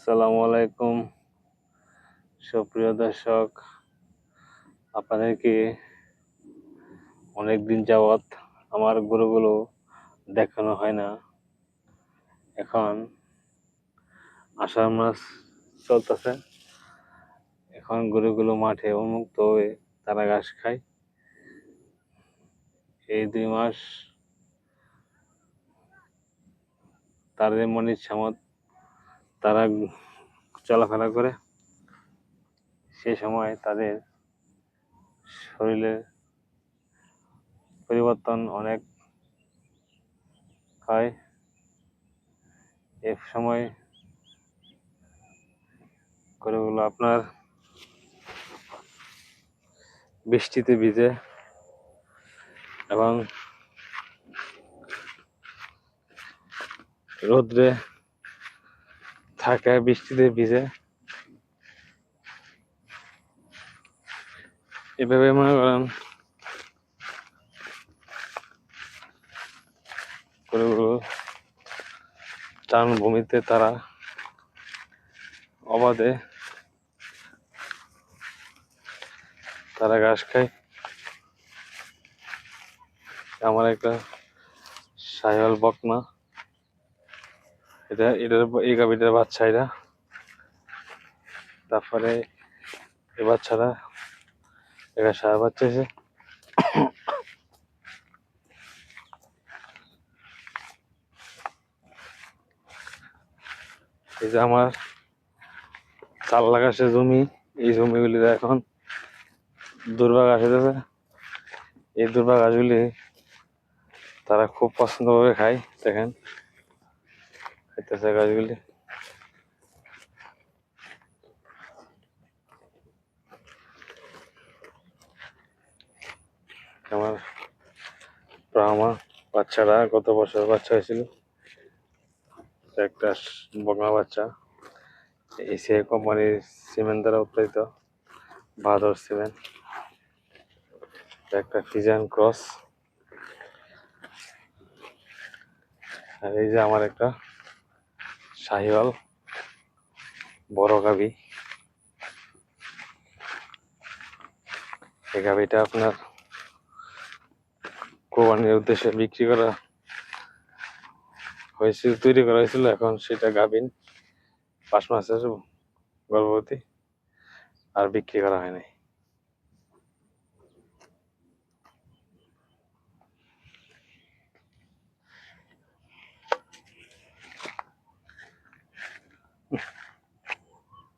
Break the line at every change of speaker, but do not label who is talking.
আসসালামু আলাইকুম সুপ্রিয় দর্শক, আপনাদেরকে অনেকদিন যাবৎ আমার গরুগুলো দেখানো হয় না। এখন আষাঢ় মাস চলতেছে, এখন গরুগুলো মাঠে উন্মুক্ত হয়ে তারা ঘাস খায়। এই 2 মাস তাদের মন ইচ্ছা মত তারা চলাফেরা করে। সেই সময় তাদের শরীরের পরিবর্তন অনেক হয়। এক সময় গরুগুলো আপনার বৃষ্টিতে ভিজে এবং রোদ্রে থাকে, বৃষ্টিতে ভিজে। এভাবে মনে করেন গরুগুলো চারণ ভূমিতে তারা অবাধে তারা ঘাস খায়। আমার একটা সাহিওয়াল বকনা, এই গাভীটার বাচ্চা এরা। তারপরে এই বাচ্চারা এরা সার বাচ্চা আছে। এই যে আমার 4 লাগাছে জমি, এই জমিগুলিতে এখন দুর্বা ঘাস হয়েছে। এই দুর্বা ঘাসগুলি তারা খুব পছন্দ করে খায়। দেখেন খাইতেছে গাছগুলি। আমার ব্রাহ্মা বাচ্চারা গত বছর বাচ্চা হয়েছিল, একটা বকনা বাচ্চা। এসিআই কোম্পানির সিমেন্ট দ্বারা উৎপাদিত বাহাদুর সিমেন্ট, একটা ফিজিয়ান ক্রস। আর এই যে আমার একটা শাহিওয়াল বড় গাভী। এই গাভীটা আপনার কোরবানির উদ্দেশ্যে বিক্রি করা হয়েছিল, তৈরি করা হয়েছিল। এখন সেটা গাভীন, 5 মাসের গর্ভবতী, আর বিক্রি করা হয় নাই।